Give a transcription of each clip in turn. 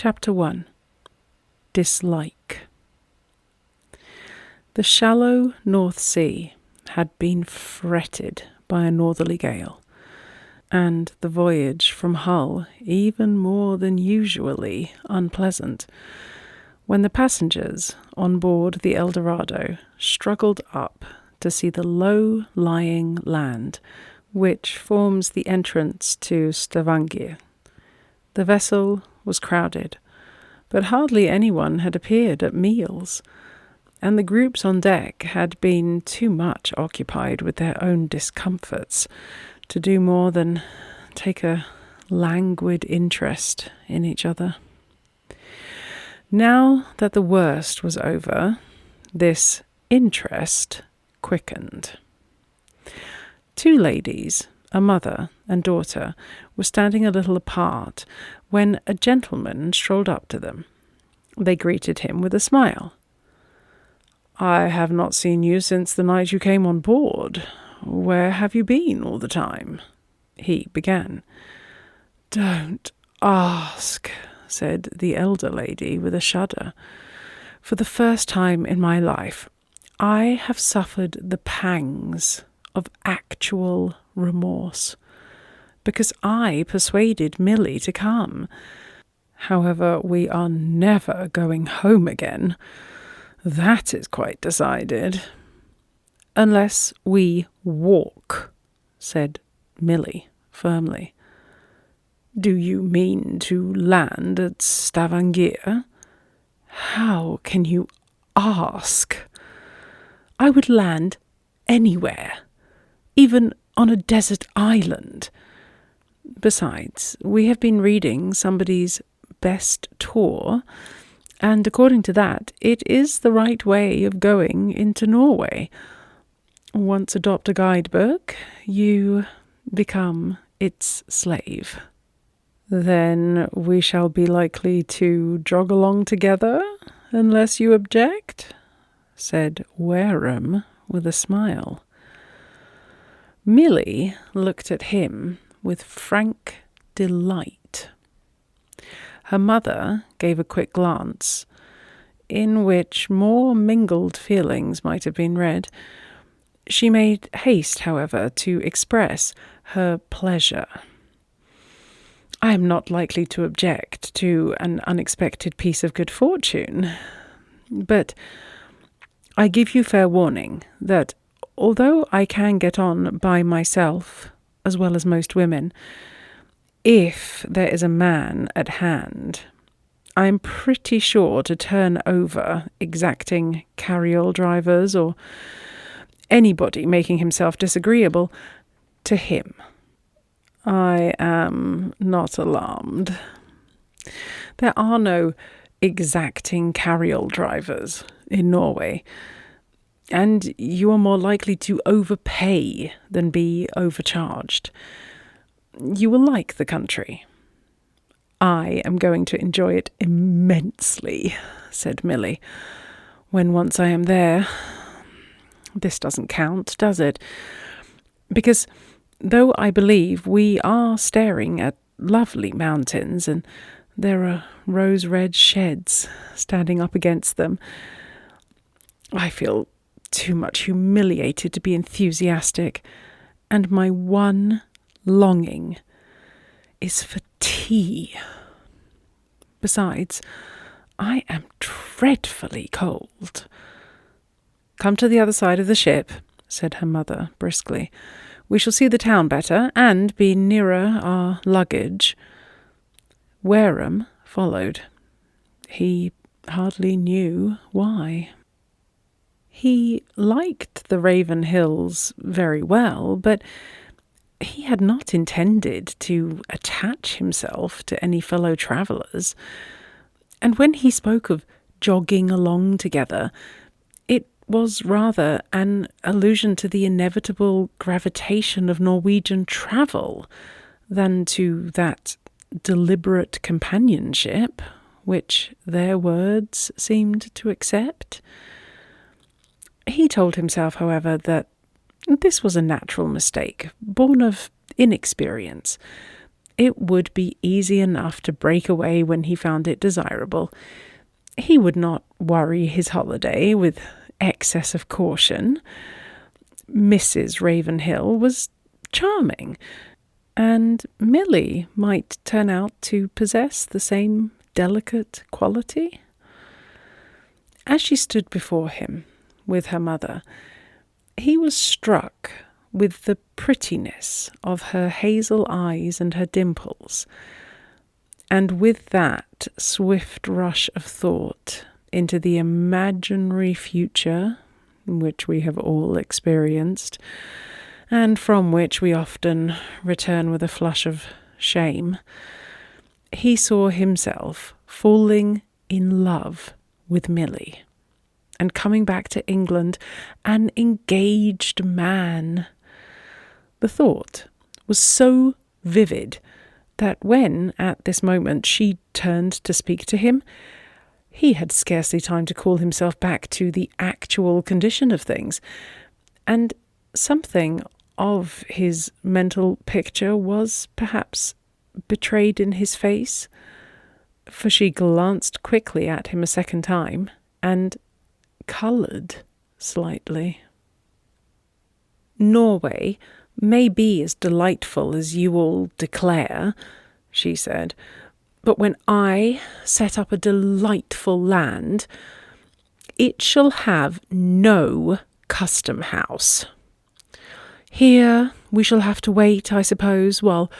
Chapter 1. Dislike. The shallow North Sea had been fretted by a northerly gale, and the voyage from Hull even more than usually unpleasant, when the passengers on board the El Dorado struggled up to see the low-lying land which forms the entrance to Stavanger. The vessel was crowded, but hardly anyone had appeared at meals, and the groups on deck had been too much occupied with their own discomforts to do more than take a languid interest in each other. Now that the worst was over, this interest quickened. Two ladies, a mother and daughter, were standing a little apart when a gentleman strolled up to them. They greeted him with a smile. "I have not seen you since the night you came on board. Where have you been all the time?" he began. "Don't ask," said the elder lady with a shudder. "For the first time in my life, I have suffered the pangs of actual remorse, because I persuaded Milly to come. However, we are never going home again. That is quite decided." "Unless we walk," said Milly firmly. "Do you mean to land at Stavanger? How can you ask? I would land anywhere, even on a desert island. Besides, we have been reading somebody's best tour, and according to that, it is the right way of going into Norway. Once adopt a guidebook, you become its slave." "Then we shall be likely to jog along together, unless you object," said Wareham with a smile. Milly looked at him with frank delight. Her mother gave a quick glance, in which more mingled feelings might have been read. She made haste, however, to express her pleasure. "I am not likely to object to an unexpected piece of good fortune, but I give you fair warning that although I can get on by myself as well as most women, if there is a man at hand, I am pretty sure to turn over exacting carriole drivers or anybody making himself disagreeable to him. I am not alarmed. There are no exacting carriole drivers in Norway, and you are more likely to overpay than be overcharged. You will like the country." "I am going to enjoy it immensely," said Milly, "when once I am there. This doesn't count, does it? Because though I believe we are staring at lovely mountains, and there are rose-red sheds standing up against them, I feel too much humiliated to be enthusiastic, and my one longing is for tea. Besides, I am dreadfully cold." "Come to the other side of the ship," said her mother briskly. "We shall see the town better, and be nearer our luggage." Wareham followed. He hardly knew why. He liked the Raven Hills very well, but he had not intended to attach himself to any fellow travellers, and when he spoke of jogging along together, it was rather an allusion to the inevitable gravitation of Norwegian travel than to that deliberate companionship which their words seemed to accept. He told himself, however, that this was a natural mistake, born of inexperience, It would be easy enough to break away when he found it desirable. He would not worry his holiday with excess of caution. Mrs. Ravenhill was charming, and Milly might turn out to possess the same delicate quality. As she stood before him with her mother, he was struck with the prettiness of her hazel eyes and her dimples, and with that swift rush of thought into the imaginary future which we have all experienced, and from which we often return with a flush of shame, he saw himself falling in love with Milly, and coming back to England an engaged man. The thought was so vivid that when, at this moment, she turned to speak to him, he had scarcely time to call himself back to the actual condition of things, and something of his mental picture was perhaps betrayed in his face, for she glanced quickly at him a second time and coloured slightly. "Norway may be as delightful as you all declare," she said, "but when I set up a delightful land, it shall have no custom house. Here we shall have to wait, I suppose, while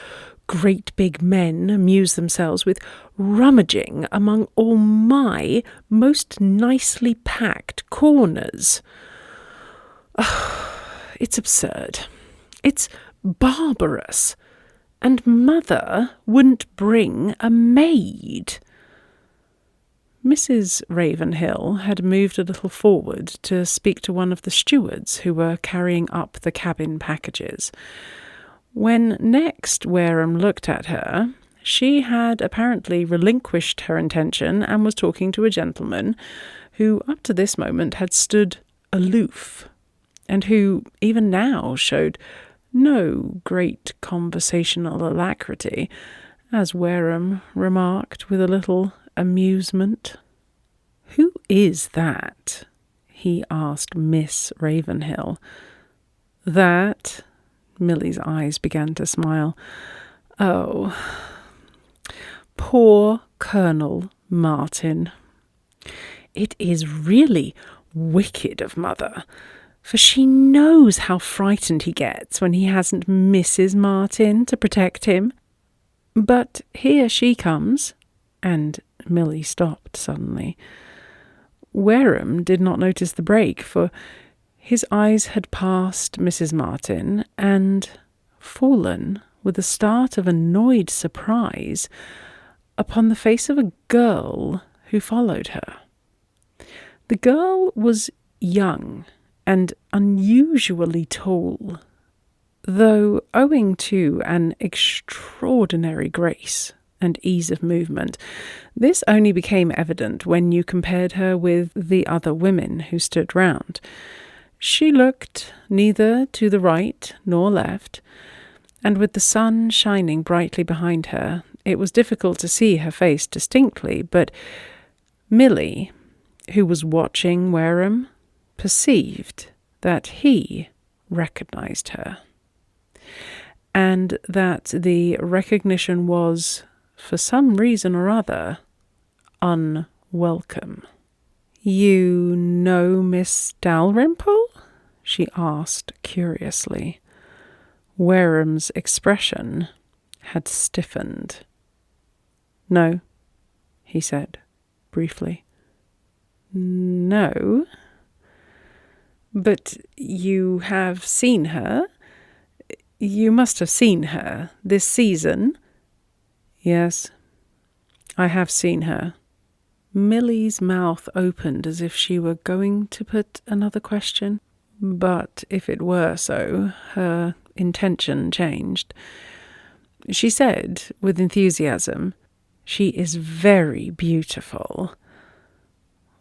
great big men amuse themselves with rummaging among all my most nicely packed corners. Oh, it's absurd. It's barbarous. And Mother wouldn't bring a maid." Mrs. Ravenhill had moved a little forward to speak to one of the stewards who were carrying up the cabin packages. When next Wareham looked at her, she had apparently relinquished her intention and was talking to a gentleman who up to this moment had stood aloof, and who even now showed no great conversational alacrity, as Wareham remarked with a little amusement. "Who is that?" he asked Miss Ravenhill. "That?" Milly's eyes began to smile. "Oh, poor Colonel Martin. It is really wicked of Mother, for she knows how frightened he gets when he hasn't Mrs. Martin to protect him. But here she comes," and Milly stopped suddenly. Wareham did not notice the break, for his eyes had passed Mrs. Martin and fallen with a start of annoyed surprise upon the face of a girl who followed her. The girl was young and unusually tall, though owing to an extraordinary grace and ease of movement, this only became evident when you compared her with the other women who stood round. She looked neither to the right nor left, and with the sun shining brightly behind her, it was difficult to see her face distinctly, but Milly, who was watching Wareham, perceived that he recognised her, and that the recognition was, for some reason or other, unwelcome. "You know Miss Dalrymple?" she asked curiously. Wareham's expression had stiffened. "No," he said briefly. "No? But you have seen her? You must have seen her this season?" "Yes, I have seen her." Milly's mouth opened as if she were going to put another question, but if it were so, her intention changed. She said with enthusiasm, "She is very beautiful."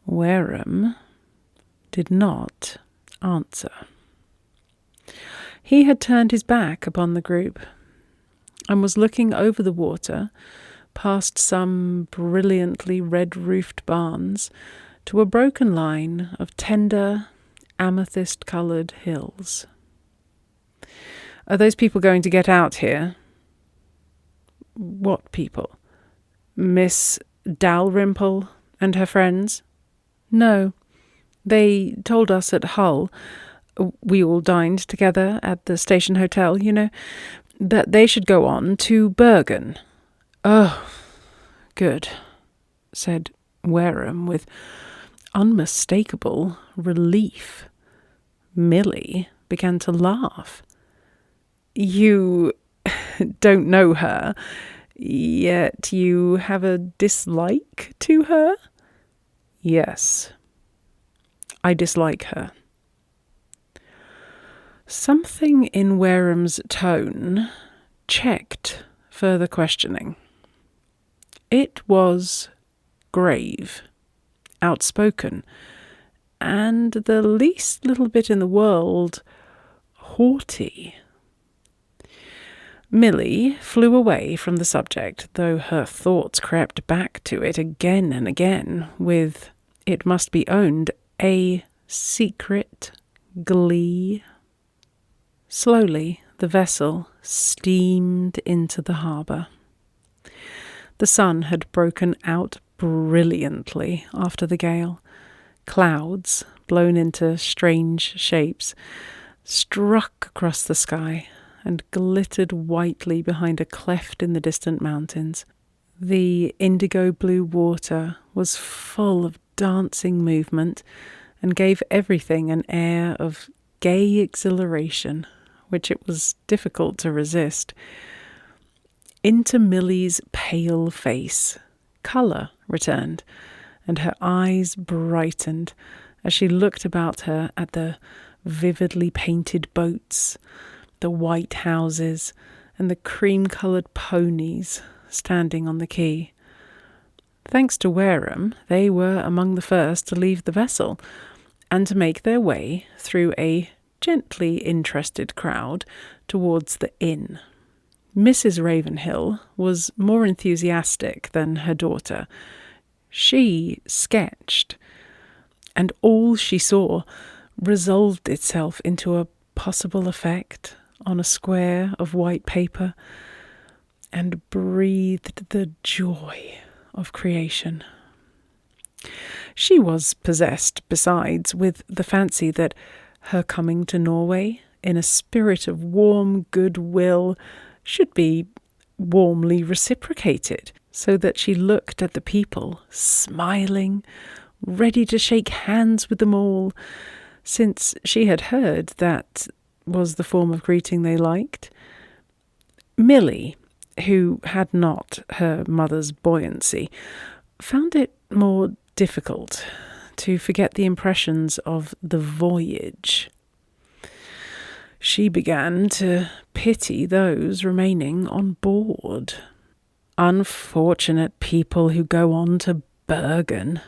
Wareham did not answer. He had turned his back upon the group. and was looking over the water, past some brilliantly red-roofed barns, to a broken line of tender, amethyst-coloured hills. "Are those people going to get out here?" "What people?" "Miss Dalrymple and her friends?" "No. They told us at Hull, we all dined together at the station hotel, you know, that they should go on to Bergen." "Oh, good," said Wareham with unmistakable relief. Milly began to laugh. "You don't know her, yet you have a dislike to her?" "Yes, I dislike her." Something in Wareham's tone checked further questioning. It was grave, outspoken, and the least little bit in the world haughty. Milly flew away from the subject, though her thoughts crept back to it again and again, with, it must be owned, a secret glee. Slowly the vessel steamed into the harbour. The sun had broken out brilliantly after the gale. Clouds, blown into strange shapes, struck across the sky and glittered whitely behind a cleft in the distant mountains. The indigo-blue water was full of dancing movement and gave everything an air of gay exhilaration, which it was difficult to resist. Into Milly's pale face, colour returned, and her eyes brightened as she looked about her at the vividly painted boats, the white houses, and the cream-coloured ponies standing on the quay. Thanks to Wareham, they were among the first to leave the vessel and to make their way through a gently interested crowd towards the inn. Mrs. Ravenhill was more enthusiastic than her daughter. She sketched, and all she saw resolved itself into a possible effect on a square of white paper, and breathed the joy of creation. She was possessed, besides, with the fancy that her coming to Norway in a spirit of warm goodwill should be warmly reciprocated, so that she looked at the people, smiling, ready to shake hands with them all, since she had heard that was the form of greeting they liked. Milly, who had not her mother's buoyancy, found it more difficult to forget the impressions of the voyage. She began to pity those remaining on board. Unfortunate people who go on to Bergen.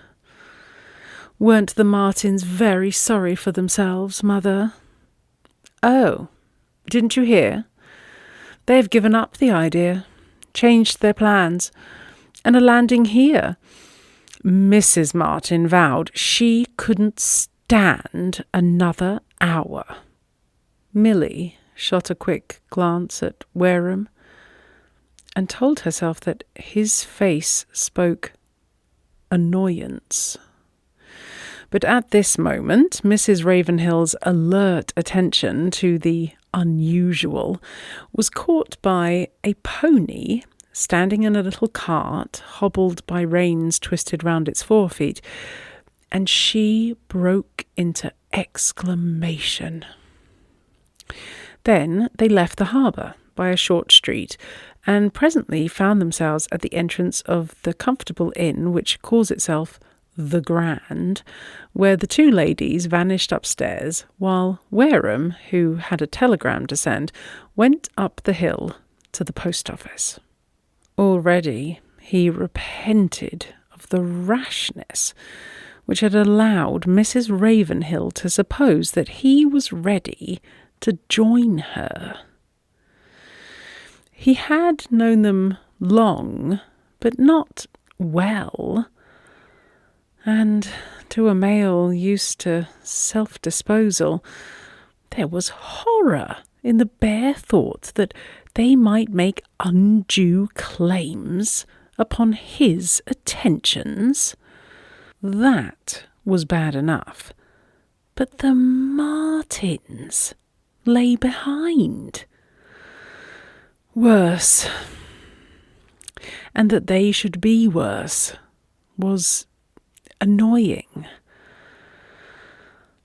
Weren't the Martins very sorry for themselves, Mother? Oh, didn't you hear? They've given up the idea, changed their plans, and are landing here. Mrs. Martin vowed she couldn't stand another hour. Milly shot a quick glance at Wareham and told herself that his face spoke annoyance. But at this moment, Mrs. Ravenhill's alert attention to the unusual was caught by a pony standing in a little cart, hobbled by reins twisted round its forefeet, and she broke into exclamation. Then they left the harbour by a short street, and presently found themselves at the entrance of the comfortable inn which calls itself the Grand, where the two ladies vanished upstairs, while Wareham, who had a telegram to send, went up the hill to the post office. Already he repented of the rashness which had allowed Mrs. Ravenhill to suppose that he was ready to join her. He had known them long, but not well, and to a male used to self-disposal, there was horror in the bare thought that they might make undue claims upon his attentions. That was bad enough, but the Martins lay behind. Worse, and that they should be worse, was annoying.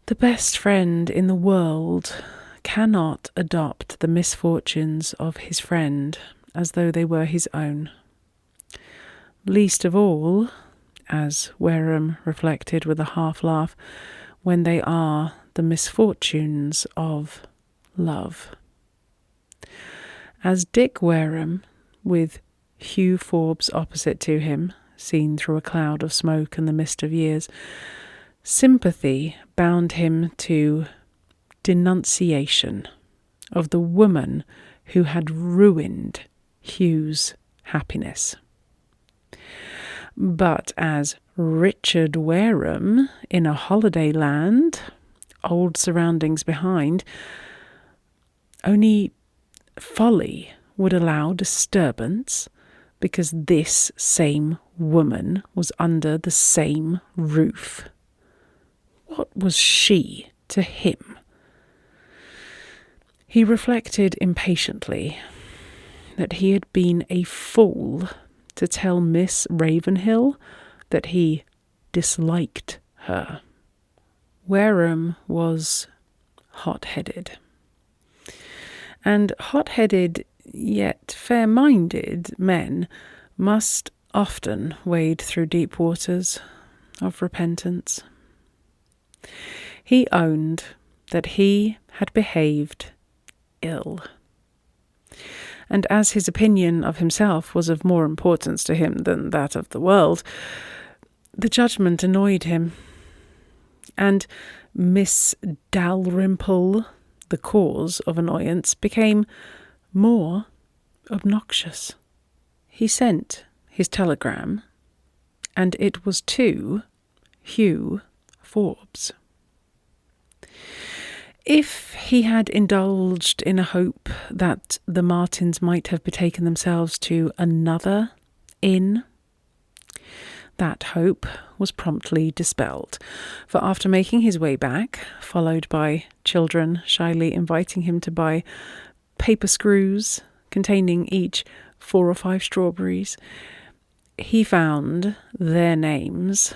The best friend in the world cannot adopt the misfortunes of his friend as though they were his own. Least of all, as Wareham reflected with a half-laugh, when they are the misfortunes of love. As Dick Wareham, with Hugh Forbes opposite to him, seen through a cloud of smoke and the mist of years, sympathy bound him to denunciation of the woman who had ruined Hugh's happiness. But as Richard Wareham in a holiday land, old surroundings behind, only folly would allow disturbance because this same woman was under the same roof. What was she to him? He reflected impatiently that he had been a fool to tell Miss Ravenhill that he disliked her. Wareham was hot-headed. And hot-headed yet fair-minded men must often wade through deep waters of repentance. He owned that he had behaved ill. And as his opinion of himself was of more importance to him than that of the world, the judgment annoyed him. And Miss Dalrymple, the cause of annoyance, became more obnoxious. He sent his telegram, and it was to Hugh Forbes. If he had indulged in a hope that the Martins might have betaken themselves to another inn, that hope was promptly dispelled, for after making his way back, followed by children shyly inviting him to buy paper screws containing each 4 or 5 strawberries, he found their names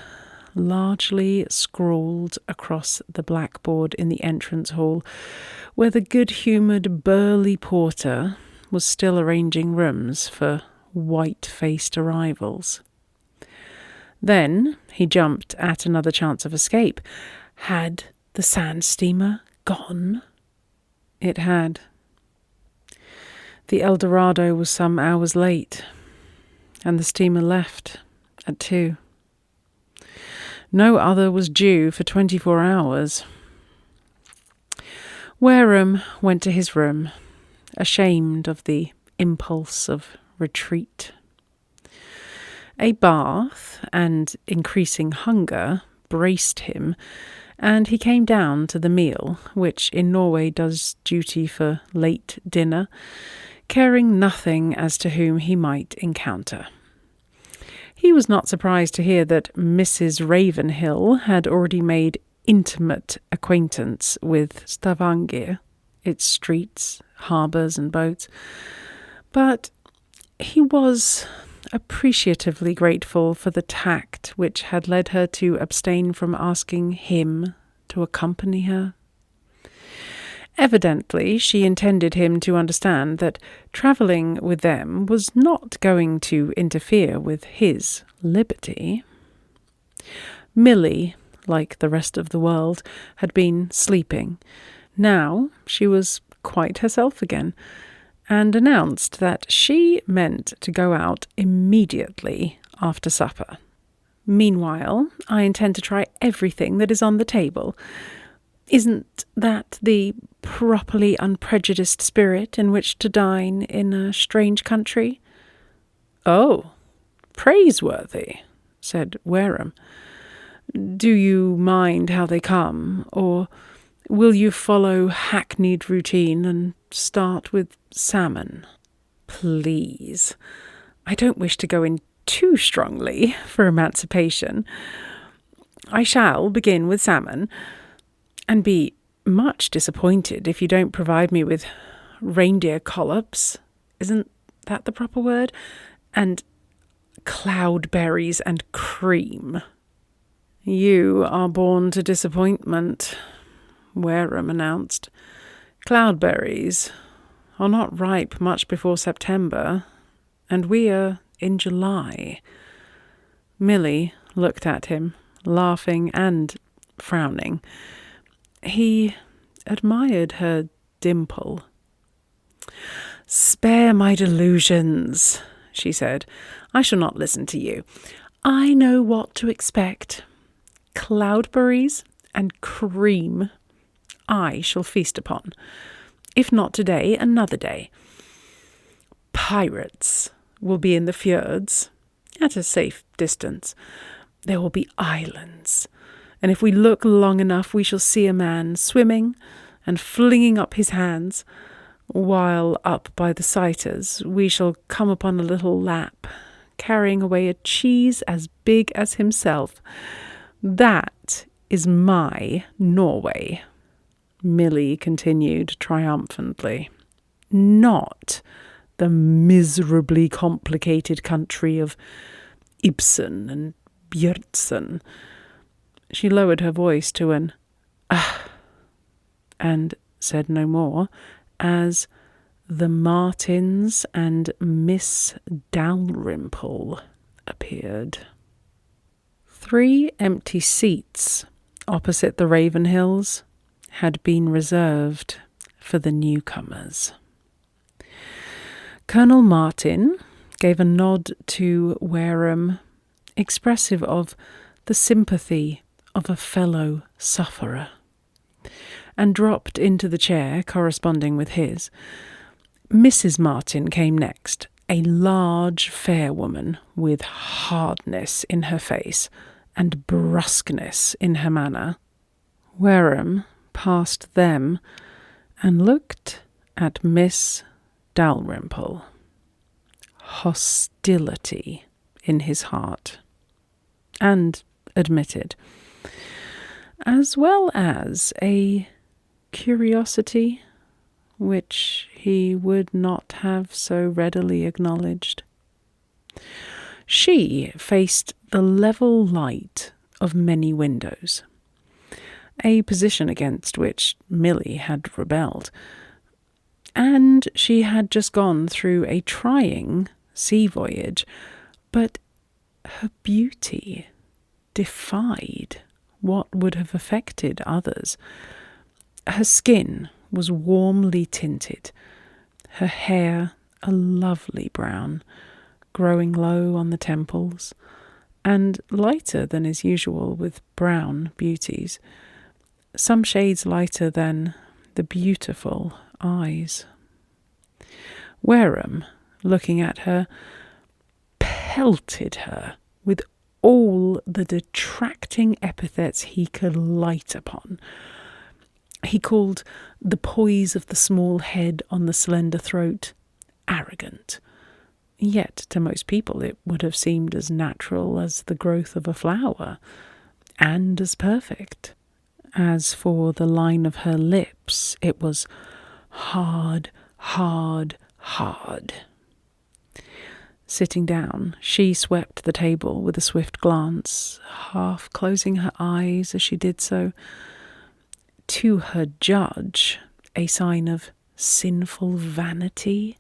largely scrawled across the blackboard in the entrance hall, where the good-humoured burly porter was still arranging rooms for white-faced arrivals. Then he jumped at another chance of escape. Had the sand steamer gone? It had. The El Dorado was some hours late, and the steamer left at 2. No other was due for 24 hours. Wareham went to his room, ashamed of the impulse of retreat. A bath and increasing hunger braced him, and he came down to the meal, which in Norway does duty for late dinner, caring nothing as to whom he might encounter. He was not surprised to hear that Mrs. Ravenhill had already made intimate acquaintance with Stavanger, its streets, harbours and boats, but he was appreciatively grateful for the tact which had led her to abstain from asking him to accompany her. Evidently, she intended him to understand that travelling with them was not going to interfere with his liberty. Milly, like the rest of the world, had been sleeping. Now she was quite herself again, and announced that she meant to go out immediately after supper. Meanwhile, I intend to try everything that is on the table. Isn't that the properly unprejudiced spirit in which to dine in a strange country?" "Oh, praiseworthy," said Wareham. "Do you mind how they come, or will you follow hackneyed routine and start with salmon?" "Please, I don't wish to go in too strongly for emancipation. I shall begin with salmon, and be much disappointed if you don't provide me with reindeer collops, isn't that the proper word? And cloudberries and cream." "You are born to disappointment," Wareham announced. "Cloudberries are not ripe much before September, and we are in July." Milly looked at him, laughing and frowning. He admired her dimple. "Spare my delusions," she said. "I shall not listen to you. I know what to expect. Cloudberries and cream I shall feast upon. If not today, another day. Pirates will be in the fjords, at a safe distance. There will be islands, and if we look long enough we shall see a man swimming and flinging up his hands, while up by the sighters we shall come upon a little lap, carrying away a cheese as big as himself. That is my Norway," Milly continued triumphantly. "Not the miserably complicated country of Ibsen and Björnson." She lowered her voice to an and said no more, as the Martins and Miss Dalrymple appeared. 3 empty seats opposite the Ravenhills had been reserved for the newcomers. Colonel Martin gave a nod to Wareham, expressive of the sympathy of a fellow sufferer, and dropped into the chair corresponding with his. Mrs. Martin came next, a large, fair woman with hardness in her face and brusqueness in her manner. Wareham passed them and looked at Miss Dalrymple. Hostility in his heart, and admitted, as well as a curiosity which he would not have so readily acknowledged. She faced the level light of many windows, a position against which Milly had rebelled, and she had just gone through a trying sea voyage, but her beauty defied what would have affected others. Her skin was warmly tinted, her hair a lovely brown, growing low on the temples, and lighter than is usual with brown beauties, some shades lighter than the beautiful eyes. Wareham, looking at her, pelted her with all the detracting epithets he could light upon. He called the poise of the small head on the slender throat arrogant, yet to most people it would have seemed as natural as the growth of a flower, and as perfect. As for the line of her lips, it was hard, hard, hard. Sitting down, she swept the table with a swift glance, half closing her eyes as she did so. To her judge, a sign of sinful vanity,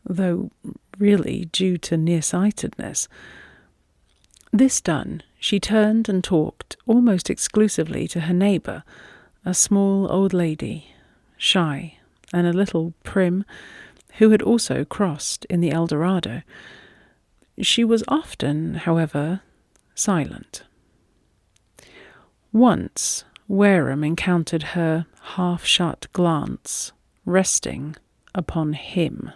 though really due to nearsightedness. This done, she turned and talked almost exclusively to her neighbour, a small old lady, shy and a little prim, who had also crossed in the Eldorado. She was often, however, silent. Once, Wareham encountered her half-shut glance, resting upon him.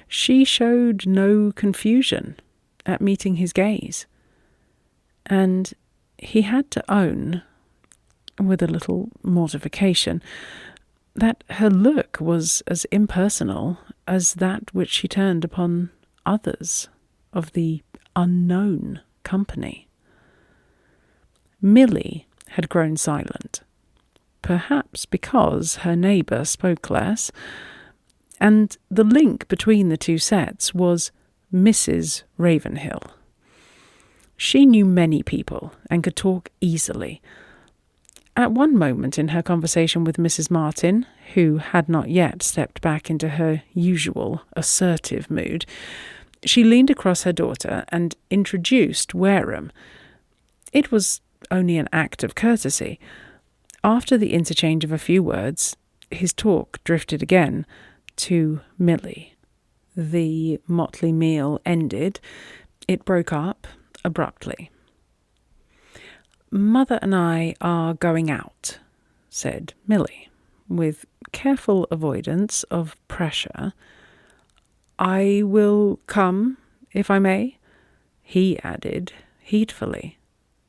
She showed no confusion at meeting his gaze, and he had to own, with a little mortification, that her look was as impersonal as that which she turned upon others of the unknown company. Milly had grown silent, perhaps because her neighbour spoke less, and the link between the two sets was Mrs. Ravenhill. She knew many people and could talk easily. At one moment in her conversation with Mrs. Martin, who had not yet stepped back into her usual assertive mood, she leaned across her daughter and introduced Wareham. It was only an act of courtesy. After the interchange of a few words, his talk drifted again to Milly. The motley meal ended. It broke up abruptly. "Mother and I are going out," said Milly, with careful avoidance of pressure. "I will come, if I may," he added heedfully.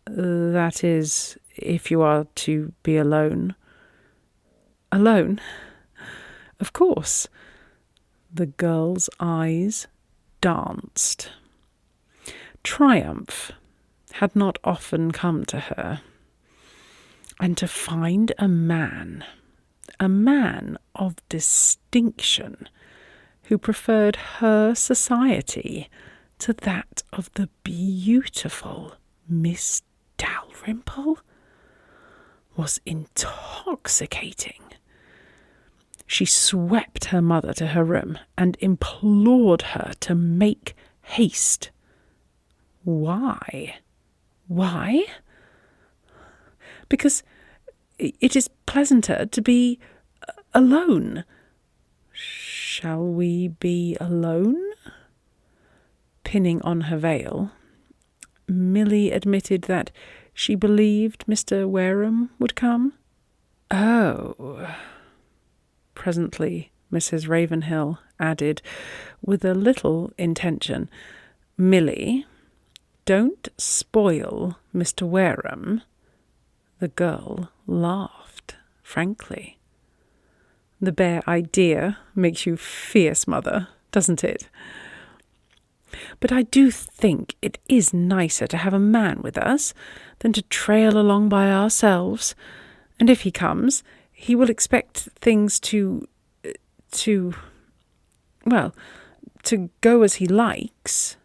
"That is, if you are to be alone." "Alone? Of course." The girl's eyes danced. Triumph had not often come to her. And to find a man of distinction, who preferred her society to that of the beautiful Miss Dalrymple, was intoxicating. She swept her mother to her room and implored her to make haste. Why? Why? Because it is pleasanter to be alone. Shall we be alone? Pinning on her veil, Milly admitted that she believed Mr. Wareham would come. "Oh." Presently, Mrs. Ravenhill added, with a little intention, "Milly, don't spoil Mr. Wareham." The girl laughed frankly. "The bare idea makes you fierce, mother, doesn't it? But I do think it is nicer to have a man with us than to trail along by ourselves. And if he comes, he will expect things to go as he likes."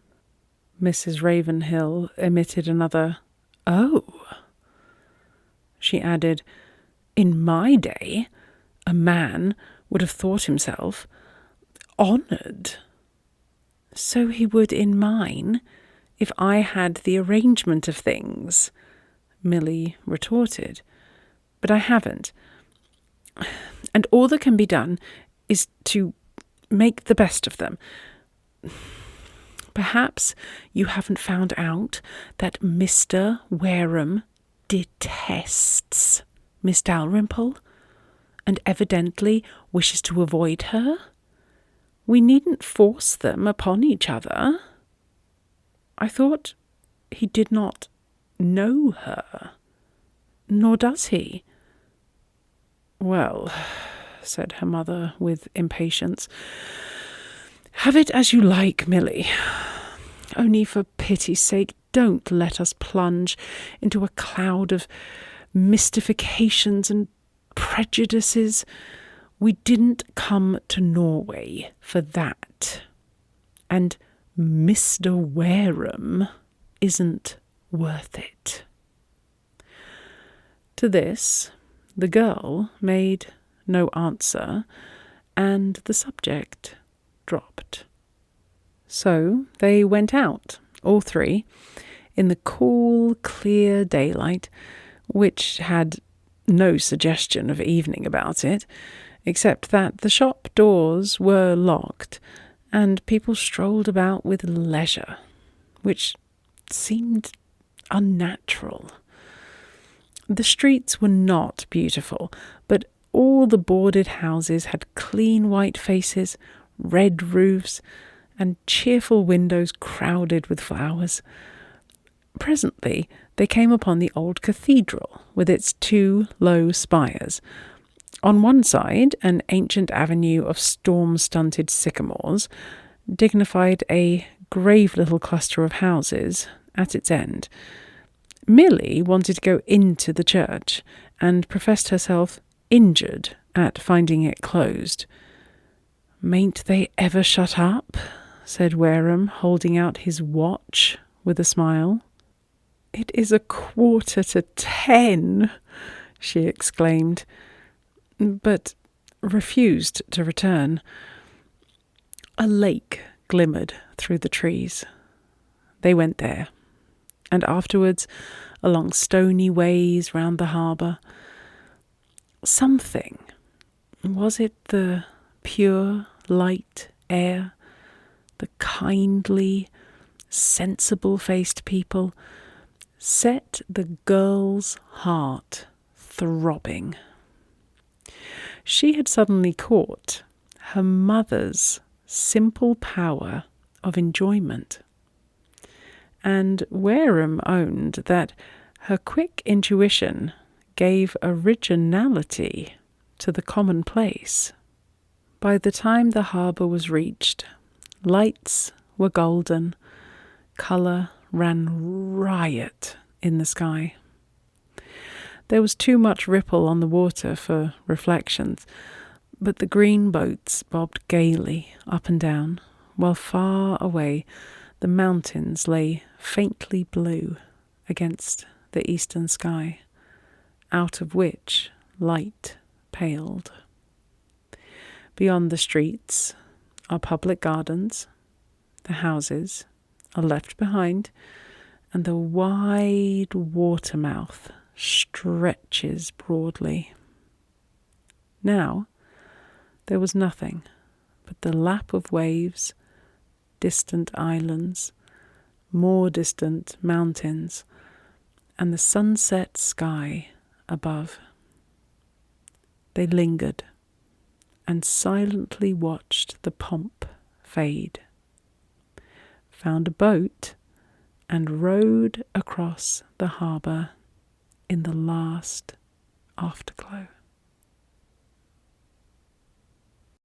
Mrs. Ravenhill emitted another "Oh." She added, "In my day, a man would have thought himself honoured." "So he would in mine, if I had the arrangement of things," Milly retorted. "But I haven't. And all that can be done is to make the best of them. Perhaps you haven't found out that Mr. Wareham detests Miss Dalrymple, and evidently wishes to avoid her. We needn't force them upon each other." "I thought he did not know her." "Nor does he." "Well," said her mother with impatience, "have it as you like, Milly. Only for pity's sake, don't let us plunge into a cloud of mystifications and prejudices. We didn't come to Norway for that. And Mr. Wareham isn't worth it." To this, the girl made no answer, and the subject dropped. So they went out, all three, in the cool, clear daylight, which had no suggestion of evening about it, except that the shop doors were locked, and people strolled about with leisure, which seemed unnatural. The streets were not beautiful, but all the boarded houses had clean white faces, red roofs, and cheerful windows crowded with flowers. Presently they came upon the old cathedral with its 2 low spires. On one side, an ancient avenue of storm-stunted sycamores dignified a grave little cluster of houses at its end. Milly wanted to go into the church and professed herself injured at finding it closed. "Mayn't they ever shut up?" said Wareham, holding out his watch with a smile. "It is 10:15, she exclaimed, but refused to return. A lake glimmered through the trees. They went there, and afterwards along stony ways round the harbour. Something, was it the pure, light air, the kindly, sensible-faced people, set the girl's heart throbbing. She had suddenly caught her mother's simple power of enjoyment, and Wareham owned that her quick intuition gave originality to the commonplace. By the time the harbour was reached, lights were golden, colour ran riot in the sky. There was too much ripple on the water for reflections, but the green boats bobbed gaily up and down, while far away the mountains lay faintly blue against the eastern sky, out of which light paled. Beyond the streets are public gardens, the houses are left behind, and the wide watermouth stretches broadly. Now there was nothing but the lap of waves, distant islands, more distant mountains, and the sunset sky above. They lingered and silently watched the pomp fade, found a boat, and rowed across the harbour in the last afterglow.